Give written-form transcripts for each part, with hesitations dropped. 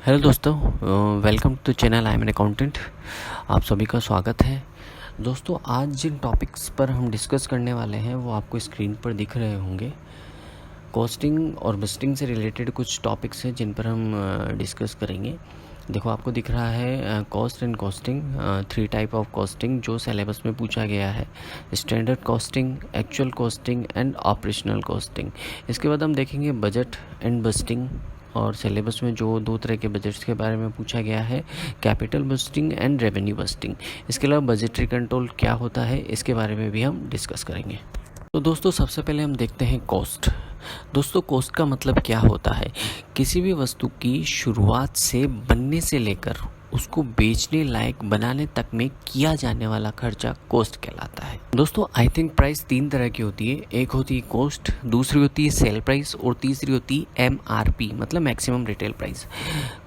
Hello दोस्तों, welcome to channel I am an accountant. आप सभी का स्वागत है। दोस्तों, आज जिन टॉपिक्स पर हम डिस्कस करने वाले हैं वो आपको स्क्रीन पर दिख रहे होंगे। कॉस्टिंग और बजटिंग से रिलेटेड कुछ टॉपिक्स हैं जिन पर हम डिस्कस करेंगे। देखो, आपको दिख रहा है cost and costing, 3 type of costing जो सिलेबस में पूछा गया है। Standard costing, actual costing and operational costing. इसके बाद हम देखेंगे बजट एंड बजटिंग, और सिलेबस में जो 2 तरह के बजट्स के बारे में पूछा गया है, capital budgeting and revenue budgeting. इसके अलावा बजटरी कंट्रोल क्या होता है, इसके बारे में भी हम डिस्कस करेंगे। तो दोस्तों, सबसे पहले हम देखते हैं कॉस्ट। दोस्तों, कॉस्ट का मतलब क्या होता है? किसी भी वस्तु की शुरुआत से बनने से लेकर उसको बेचने लायक बनाने तक में किया जाने वाला खर्चा कॉस्ट कहलाता है। दोस्तों, आई थिंक प्राइस 3 तरह की होती है। एक होती है कॉस्ट, दूसरी होती है सेल प्राइस, और तीसरी होती है MRP, मतलब मैक्सिमम रिटेल प्राइस।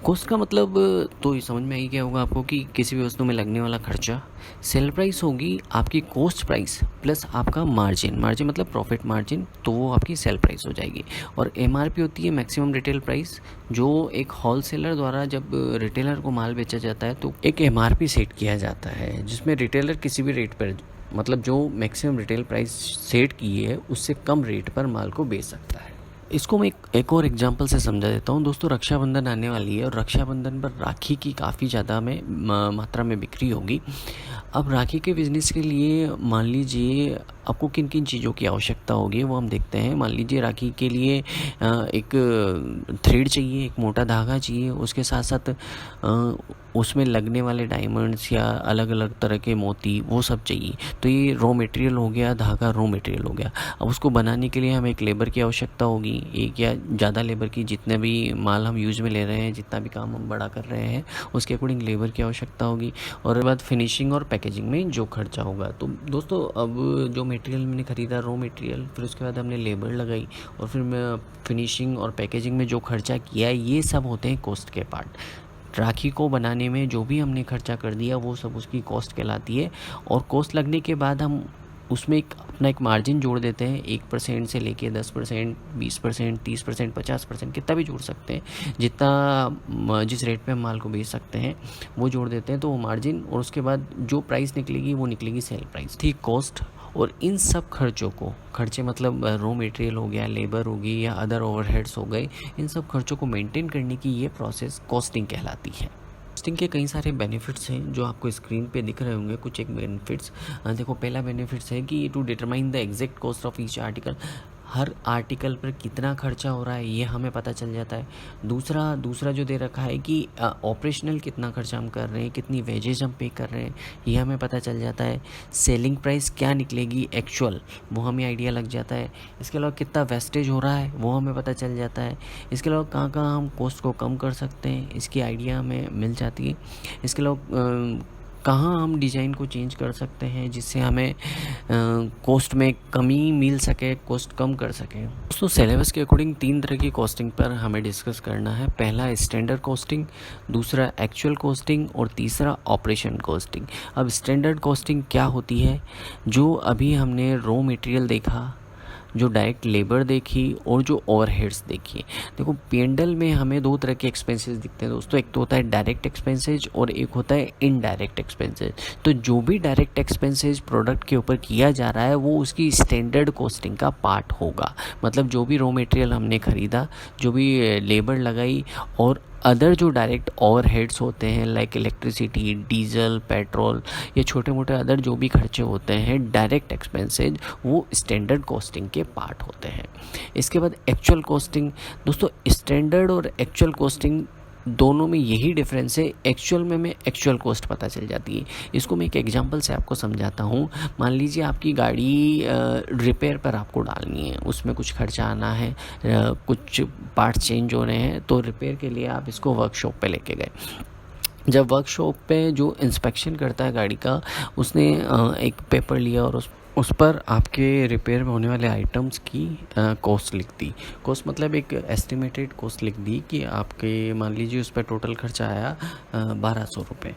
कॉस्ट का मतलब तो ये समझ में आई गया होगा आपको कि किसी भी वस्तु में लगने वाला खर्चा। सेल प्राइस होगी आपकी कॉस्ट प्राइस प्लस आपका मार्जिन मतलब प्रॉफिट मार्जिन, तो वो आपकी सेल प्राइस हो जाएगी। और MRP होती है मैक्सिमम रिटेल प्राइस, जो एक होलसेलर द्वारा जब रिटेलर को माल बेचा जाता है तो एक MRP सेट किया जाता है, जिसमें रिटेलर किसी भी रेट पर, मतलब जो मैक्सिमम रिटेल प्राइस सेट की है उससे कम रेट पर माल को बेच सकता है। इसको मैं एक और एग्जांपल से समझा देता हूँ। दोस्तों, रक्षाबंधन आने वाली है और रक्षाबंधन पर राखी की काफ़ी ज़्यादा मात्रा में बिक्री होगी। अब राखी के बिज़नेस के लिए मान लीजिए आपको किन किन चीज़ों की आवश्यकता होगी वो हम देखते हैं। मान लीजिए राखी के लिए एक थ्रेड चाहिए, एक मोटा धागा चाहिए, उसके साथ साथ उसमें लगने वाले डायमंड्स या अलग अलग तरह के मोती, वो सब चाहिए। तो ये रॉ मटेरियल हो गया, धागा रॉ मटेरियल हो गया। अब उसको बनाने के लिए हमें एक लेबर की आवश्यकता होगी, एक या ज़्यादा लेबर की, जितने भी माल हम यूज़ में ले रहे हैं, जितना भी काम हम बड़ा कर रहे हैं उसके अकॉर्डिंग लेबर की आवश्यकता होगी। और उसके बाद फिनिशिंग और पैकेजिंग में जो खर्चा होगा। तो दोस्तों, अब जो मटेरियल मैंने ख़रीदा रॉ मटेरियल, फिर उसके बाद हमने लेबर लगाई, और फिर मैं फिनिशिंग और पैकेजिंग में जो खर्चा किया, ये सब होते हैं कॉस्ट के पार्ट। राखी को बनाने में जो भी हमने खर्चा कर दिया वो सब उसकी कॉस्ट कहलाती है। और कॉस्ट लगने के बाद हम उसमें अपना एक मार्जिन जोड़ देते हैं। 1% से लेके 10%, 20%, 30%, 50%, कितना भी जोड़ सकते हैं। जिस रेट पे हम माल को बेच सकते हैं वो जोड़ देते हैं, तो वो मार्जिन, और उसके बाद जो प्राइस निकलेगी वो निकलेगी सेल प्राइस। ठीक, कॉस्ट और इन सब खर्चे मतलब रॉ मटेरियल हो गया, लेबर होगी या अदर ओवरहेड्स हो गए, इन सब खर्चों को मेंटेन करने की ये प्रोसेस कॉस्टिंग कहलाती है। कॉस्टिंग के कई सारे बेनिफिट्स हैं जो आपको स्क्रीन पे दिख रहे होंगे। कुछ एक बेनिफिट्स देखो, पहला बेनिफिट्स है कि to determine the exact cost of each article. हर आर्टिकल पर कितना खर्चा हो रहा है ये हमें पता चल जाता है। दूसरा जो दे रखा है कि ऑपरेशनल कितना खर्चा हम कर रहे हैं, कितनी वेजेज हम पे कर रहे हैं, ये हमें पता चल जाता है। सेलिंग प्राइस क्या निकलेगी एक्चुअल, वो हमें आइडिया लग जाता है। इसके अलावा कितना वेस्टेज हो रहा है वो हमें पता चल जाता है। इसके अलावा कहाँ कहाँ हम कॉस्ट को कम कर सकते हैं, इसकी आइडिया हमें मिल जाती है। इसके अलावा कहाँ हम डिज़ाइन को चेंज कर सकते हैं जिससे हमें कॉस्ट में कमी मिल सके, कॉस्ट कम कर सके। दोस्तों, सिलेबस के अकॉर्डिंग 3 तरह की कॉस्टिंग पर हमें डिस्कस करना है। पहला स्टैंडर्ड कॉस्टिंग, दूसरा एक्चुअल कॉस्टिंग, और तीसरा ऑपरेशन कॉस्टिंग। अब स्टैंडर्ड कॉस्टिंग क्या होती है? जो अभी हमने रॉ मटेरियल देखा, जो डायरेक्ट लेबर देखी, और जो ओवरहेड्स देखी। देखो, P&L में हमें 2 तरह के एक्सपेंसेस दिखते हैं दोस्तों। एक तो होता है डायरेक्ट एक्सपेंसेज और एक होता है इनडायरेक्ट एक्सपेंसेज। तो जो भी डायरेक्ट एक्सपेंसेज प्रोडक्ट के ऊपर किया जा रहा है वो उसकी स्टैंडर्ड कॉस्टिंग का पार्ट होगा। मतलब जो भी रॉ मटेरियल हमने ख़रीदा, जो भी लेबर लगाई, और अदर जो डायरेक्ट ओवरहेड्स होते हैं लाइक इलेक्ट्रिसिटी, डीजल, पेट्रोल, ये छोटे मोटे अदर जो भी खर्चे होते हैं डायरेक्ट एक्सपेंसेज, वो स्टैंडर्ड कॉस्टिंग के पार्ट होते हैं। इसके बाद एक्चुअल कॉस्टिंग। दोस्तों, स्टैंडर्ड और एक्चुअल कॉस्टिंग दोनों में यही डिफरेंस है। एक्चुअल में हमें एक्चुअल कॉस्ट पता चल जाती है। इसको मैं एक एग्जांपल से आपको समझाता हूँ। मान लीजिए आपकी गाड़ी रिपेयर पर आपको डालनी है, उसमें कुछ खर्चा आना है, कुछ पार्ट्स चेंज हो रहे हैं, तो रिपेयर के लिए आप इसको वर्कशॉप पे लेके गए। जब वर्कशॉप पे जो इंस्पेक्शन करता है गाड़ी का, उसने एक पेपर लिया और उस पर आपके रिपेयर में होने वाले आइटम्स की कॉस्ट लिख दी। कॉस्ट मतलब एक एस्टिमेटेड कॉस्ट लिख दी कि आपके, मान लीजिए उस पर टोटल खर्चा आया 1200 रुपये।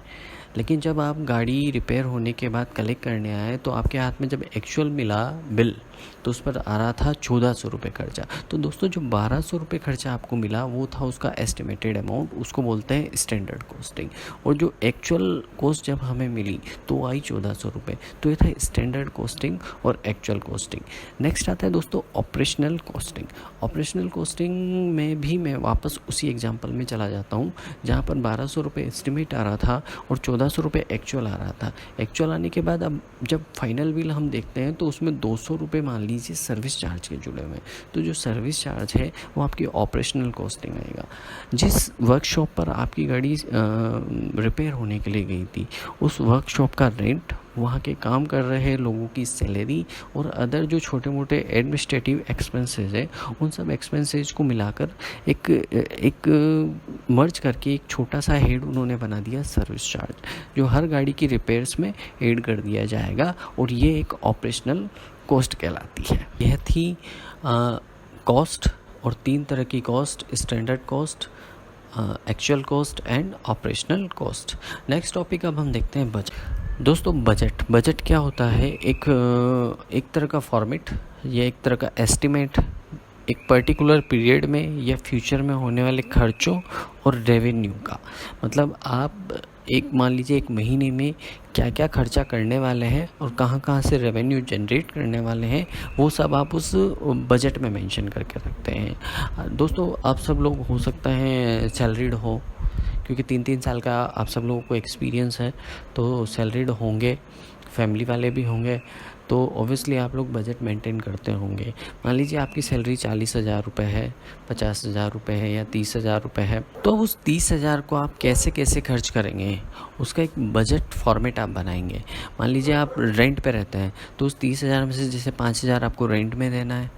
लेकिन जब आप गाड़ी रिपेयर होने के बाद कलेक्ट करने आए तो आपके हाथ में जब एक्चुअल मिला बिल तो उस पर आ रहा था 1400 रुपये खर्चा। तो दोस्तों जो 1200 रुपये खर्चा आपको मिला वो था उसका एस्टिमेटेड अमाउंट, उसको बोलते हैं स्टैंडर्ड कॉस्टिंग। और जो एक्चुअल कॉस्ट जब हमें मिली तो आई 1400 रुपये। तो ये था स्टैंडर्ड कॉस्टिंग और एक्चुअल कॉस्टिंग। नेक्स्ट आता है दोस्तों ऑपरेशनल कॉस्टिंग। ऑपरेशनल कॉस्टिंग में भी मैं वापस उसी एग्जांपल में चला जाता हूँ जहाँ पर 1200 रुपये एस्टिमेट आ रहा था और 1400 रुपये एक्चुअल आ रहा था। एक्चुअल आने के बाद अब जब फाइनल बिल हम देखते हैं तो उसमें 200 रुपये मान लीजिए सर्विस चार्ज के जुड़े हुए हैं। तो जो सर्विस चार्ज है वो आपकी ऑपरेशनल कॉस्टिंग आएगा। जिस वर्कशॉप पर आपकी गाड़ी रिपेयर होने के लिए गई थी उस वर्कशॉप का रेंट, वहाँ के काम कर रहे लोगों की सैलरी और अदर जो छोटे मोटे एडमिनिस्ट्रेटिव एक्सपेंसेस है उन सब एक्सपेंसेस को मिलाकर एक मर्ज करके एक छोटा सा हेड उन्होंने बना दिया सर्विस चार्ज, जो हर गाड़ी की रिपेयर्स में ऐड कर दिया जाएगा और ये एक ऑपरेशनल कॉस्ट कहलाती है। यह थी कॉस्ट और 3 तरह की cost, standard cost, actual cost and operational cost. Next topic अब हम देखते हैं बजट। दोस्तों बजट क्या होता है? एक तरह का फॉर्मेट या एक तरह का एस्टिमेट एक पर्टिकुलर पीरियड में या फ्यूचर में होने वाले खर्चों और रेवेन्यू का। मतलब आप मान लीजिए एक महीने में क्या क्या खर्चा करने वाले हैं और कहाँ कहाँ से रेवेन्यू जनरेट करने वाले हैं वो सब आप उस बजट में मेंशन करके रखते हैं। दोस्तों आप सब लोग हो सकता है सैलरीड हो, क्योंकि 3-3 साल का आप सब लोगों को एक्सपीरियंस है, तो सैलरीड होंगे, फैमिली वाले भी होंगे, तो ऑब्वियसली आप लोग बजट मेंटेन करते होंगे। मान लीजिए आपकी सैलरी 40,000 रुपये है, 50,000 रुपये है या 30,000 रुपये है, तो उस 30,000 को आप कैसे कैसे खर्च करेंगे उसका एक बजट फॉर्मेट आप बनाएंगे। मान लीजिए आप रेंट पे रहते हैं तो उस 30,000 में से जैसे 5,000 आपको रेंट में देना है,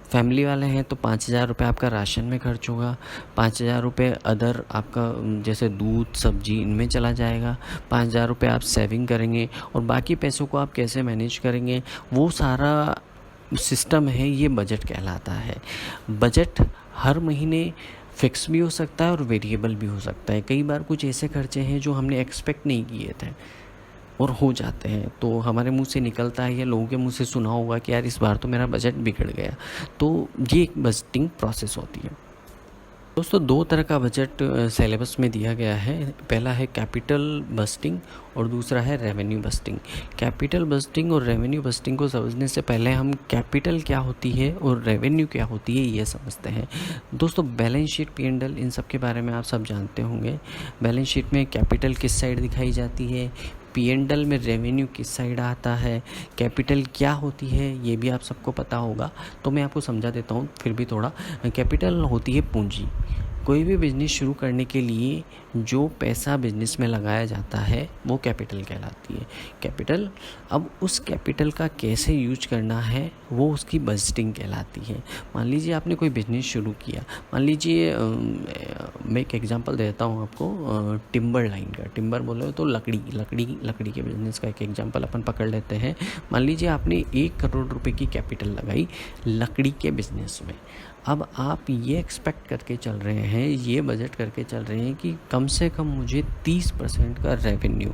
फैमिली वाले हैं तो 5,000 रुपये आपका राशन में खर्च होगा, 5,000 रुपये अदर आपका जैसे दूध सब्जी इनमें चला जाएगा, 5,000 रुपये आप सेविंग करेंगे और बाकी पैसों को आप कैसे मैनेज करेंगे वो सारा सिस्टम है, ये बजट कहलाता है। बजट हर महीने फिक्स भी हो सकता है और वेरिएबल भी हो सकता है। कई बार कुछ ऐसे खर्चे हैं जो हमने एक्सपेक्ट नहीं किए थे और हो जाते हैं, तो हमारे मुंह से निकलता है या लोगों के मुंह से सुना होगा कि यार इस बार तो मेरा बजट बिगड़ गया। तो ये एक बजटिंग प्रोसेस होती है। दोस्तों 2 तरह का बजट सिलेबस में दिया गया है। पहला है कैपिटल बस्टिंग और दूसरा है रेवेन्यू बस्टिंग। कैपिटल बस्टिंग और रेवेन्यू बस्टिंग को समझने से पहले हम कैपिटल क्या होती है और रेवेन्यू क्या होती है ये समझते हैं। दोस्तों बैलेंस शीट, P&L इन सब के बारे में आप सब जानते होंगे। बैलेंस शीट में कैपिटल किस साइड दिखाई जाती है, P&L में रेवेन्यू किस साइड आता है, कैपिटल क्या होती है ये भी आप सबको पता होगा, तो मैं आपको समझा देता हूँ फिर भी थोड़ा। कैपिटल होती है पूंजी। कोई भी बिजनेस शुरू करने के लिए जो पैसा बिजनेस में लगाया जाता है वो कैपिटल कहलाती है। कैपिटल, अब उस कैपिटल का कैसे यूज करना है वो उसकी बजटिंग कहलाती है। मान लीजिए आपने कोई बिजनेस शुरू किया, मान लीजिए मैं एक एग्जांपल देता हूँ आपको, टिम्बर लाइन का। टिम्बर बोले तो लकड़ी के बिजनेस का एक एग्जांपल अपन पकड़ लेते हैं। मान लीजिए आपने 1 करोड़ रुपए की कैपिटल लगाई लकड़ी के बिजनेस में। अब आप ये एक्सपेक्ट करके चल रहे हैं, ये बजट करके चल रहे हैं कि कम से कम मुझे 30% का रेवेन्यू,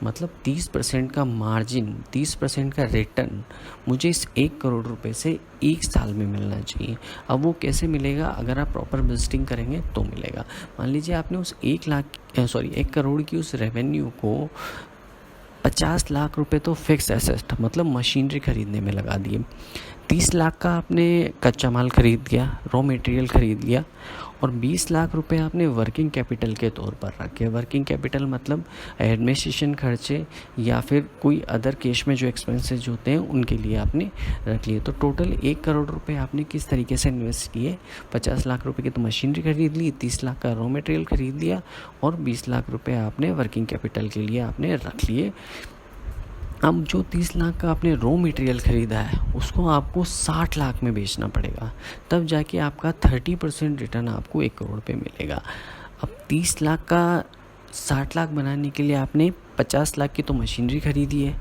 मतलब 30% का मार्जिन, 30% का रिटर्न मुझे इस 1 करोड़ रुपए से 1 साल में मिलना चाहिए। अब वो कैसे मिलेगा? अगर आप प्रॉपर बजटिंग करेंगे तो मिलेगा। मान लीजिए आपने उस 1 करोड़ की उस रेवेन्यू को 50 लाख रुपए तो फिक्स एसेट मतलब मशीनरी खरीदने में लगा दिए, 30 लाख का आपने कच्चा माल खरीद लिया, रॉ मटेरियल खरीद लिया और 20 लाख रुपए आपने वर्किंग कैपिटल के तौर पर रखे। वर्किंग कैपिटल मतलब एडमिनिस्ट्रेशन खर्चे या फिर कोई अदर केस में जो एक्सपेंसेस होते हैं उनके लिए आपने रख लिए। तो टोटल 1 करोड़ रुपए आपने किस तरीके से इन्वेस्ट किए? 50 लाख रुपए की तो मशीनरी खरीद ली, 30 लाख का रॉ मटेरियल खरीद लिया और 20 लाख रुपए आपने वर्किंग कैपिटल के लिए आपने रख लिए। अब जो 30 लाख का आपने रॉ मटेरियल ख़रीदा है उसको आपको 60 लाख में बेचना पड़ेगा, तब जाके आपका 30% रिटर्न आपको 1 करोड़ पे मिलेगा। अब 30 लाख का 60 लाख बनाने के लिए आपने 50 लाख की तो मशीनरी खरीदी है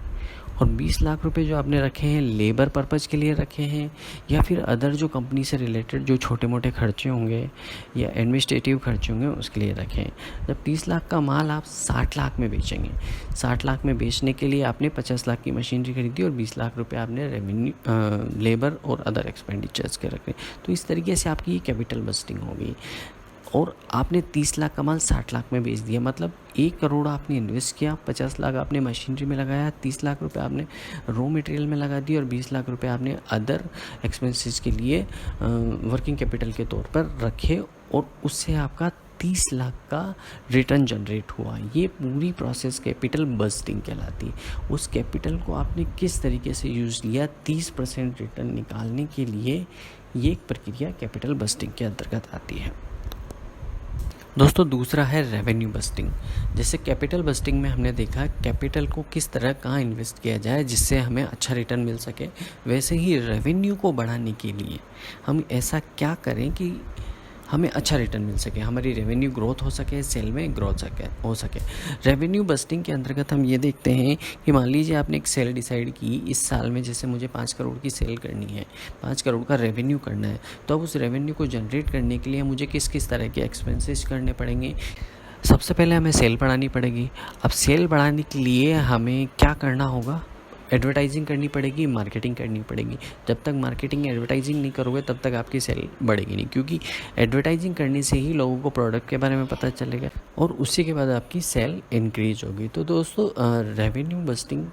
और 20 लाख रुपए जो आपने रखे हैं लेबर पर्पज़ के लिए रखे हैं या फिर अदर जो कंपनी से रिलेटेड जो छोटे मोटे खर्चे होंगे या एडमिनिस्ट्रेटिव खर्चे होंगे उसके लिए रखें। जब 30 लाख का माल आप 60 लाख में बेचेंगे, 60 लाख में बेचने के लिए आपने 50 लाख की मशीनरी खरीदी और 20 लाख रुपए आपने रेवेन्यू लेबर और अदर एक्सपेंडिचर्स के रखे। तो इस तरीके से आपकी कैपिटल बस्टिंग होगी। और आपने 30 लाख का माल 60 लाख में बेच दिया, मतलब 1 करोड़ आपने इन्वेस्ट किया, 50 लाख आपने मशीनरी में लगाया, 30 लाख रुपए आपने रॉ मटेरियल में लगा दिया और 20 लाख रुपए आपने अदर एक्सपेंसेस के लिए वर्किंग कैपिटल के तौर पर रखे और उससे आपका 30 लाख का रिटर्न जनरेट हुआ। ये पूरी प्रोसेस कैपिटल बस्टिंग कहलाती है। उस कैपिटल को आपने किस तरीके से यूज़ किया 30% रिटर्न निकालने के लिए, ये एक प्रक्रिया कैपिटल बस्टिंग के अंतर्गत आती है। दोस्तों दूसरा है रेवेन्यू बस्टिंग। जैसे कैपिटल बस्टिंग में हमने देखा कैपिटल को किस तरह कहाँ इन्वेस्ट किया जाए जिससे हमें अच्छा रिटर्न मिल सके, वैसे ही रेवेन्यू को बढ़ाने के लिए हम ऐसा क्या करें कि हमें अच्छा रिटर्न मिल सके, हमारी रेवेन्यू ग्रोथ हो सके, सेल में ग्रोथ हो सके। रेवेन्यू बस्टिंग के अंतर्गत हम ये देखते हैं कि मान लीजिए आपने एक सेल डिसाइड की इस साल में, जैसे मुझे 5 करोड़ की सेल करनी है, 5 करोड़ का रेवेन्यू करना है, तो अब उस रेवेन्यू को जनरेट करने के लिए मुझे किस किस तरह के एक्सपेंसेस करने पड़ेंगे। सबसे पहले हमें सेल बढ़ानी पड़ेगी। अब सेल बढ़ाने के लिए हमें क्या करना होगा, एडवर्टाइजिंग करनी पड़ेगी, मार्केटिंग करनी पड़ेगी। जब तक मार्केटिंग एडवर्टाइजिंग नहीं करोगे तब तक आपकी सेल बढ़ेगी नहीं, क्योंकि एडवर्टाइजिंग करने से ही लोगों को प्रोडक्ट के बारे में पता चलेगा और उसी के बाद आपकी सेल इंक्रीज होगी। तो दोस्तों रेवेन्यू बस्टिंग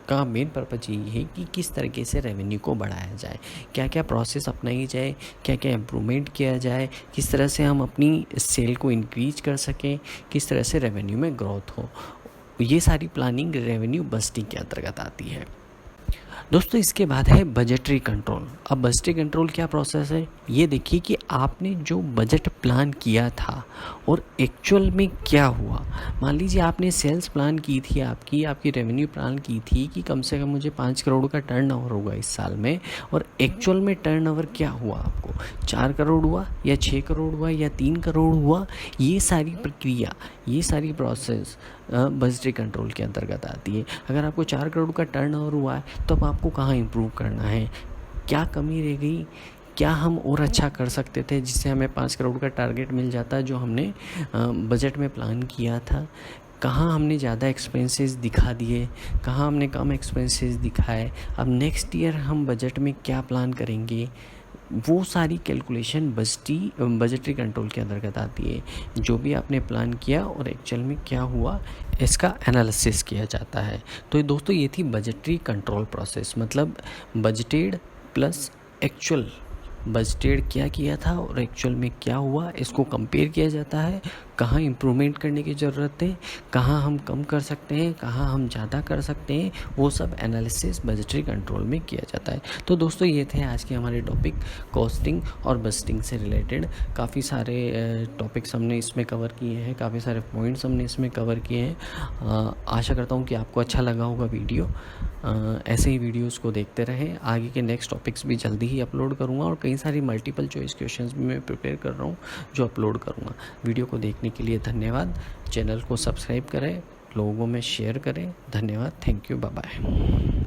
का मेन पर्पज़ ये है कि किस तरीके से रेवेन्यू को बढ़ाया जाए, क्या क्या प्रोसेस अपनाई जाए, क्या क्या इम्प्रूवमेंट किया जाए, किस तरह से हम अपनी सेल को इंक्रीज कर सकें, किस तरह से रेवेन्यू में ग्रोथ हो। ये सारी प्लानिंग रेवेन्यू बस्टिंग के अंतर्गत आती है। दोस्तों इसके बाद है बजटरी कंट्रोल। अब बजटरी कंट्रोल क्या प्रोसेस है, ये देखिए कि आपने जो बजट प्लान किया था और एक्चुअल में क्या हुआ। मान लीजिए आपने सेल्स प्लान की थी, आपकी रेवेन्यू प्लान की थी कि कम से कम मुझे 5 करोड़ का टर्नओवर होगा इस साल में, और एक्चुअल में टर्नओवर क्या हुआ, आपको 4 करोड़ हुआ या 6 करोड़ हुआ या 3 करोड़ हुआ। ये सारी प्रक्रिया, ये सारी प्रोसेस बजटरी कंट्रोल के अंतर्गत आती है। अगर आपको 4 करोड़ का टर्नओवर हुआ है तो अब आपको कहाँ इम्प्रूव करना है, क्या कमी रह गई, क्या हम और अच्छा कर सकते थे जिससे हमें 5 करोड़ का टारगेट मिल जाता जो हमने बजट में प्लान किया था। कहाँ हमने ज़्यादा एक्सपेंसेस दिखा दिए, कहाँ हमने कम एक्सपेंसेस दिखाए। अब नेक्स्ट ईयर हम बजट में क्या प्लान करेंगे, वो सारी कैलकुलेशन बजटरी कंट्रोल के अंतर्गत आती है। जो भी आपने प्लान किया और एक्चुअल में क्या हुआ, इसका एनालिसिस किया जाता है। तो दोस्तों ये थी बजटरी कंट्रोल प्रोसेस, मतलब बजटेड प्लस एक्चुअल। बजटेड क्या किया था और एक्चुअल में क्या हुआ, इसको कंपेयर किया जाता है। कहाँ इम्प्रूवमेंट करने की ज़रूरत है, कहाँ हम कम कर सकते हैं, कहाँ हम ज़्यादा कर सकते हैं, वो सब एनालिसिस बजटरी कंट्रोल में किया जाता है। तो दोस्तों ये थे आज के हमारे टॉपिक कॉस्टिंग और बजटिंग से रिलेटेड। काफ़ी सारे टॉपिक्स हमने इसमें कवर किए हैं, काफ़ी सारे पॉइंट्स हमने इसमें कवर किए हैं। आशा करता हूँ कि आपको अच्छा लगा होगा वीडियो। ऐसे ही वीडियोस को देखते रहें। आगे के नेक्स्ट टॉपिक्स भी जल्दी ही अपलोड करूँगा और कई सारी मल्टीपल चॉइस क्वेश्चंस भी मैं प्रिपेयर कर रहा हूँ जो अपलोड करूँगा। वीडियो को देखने के लिए धन्यवाद। चैनल को सब्सक्राइब करें, लोगों में शेयर करें। धन्यवाद, थैंक यू, बाय बाय।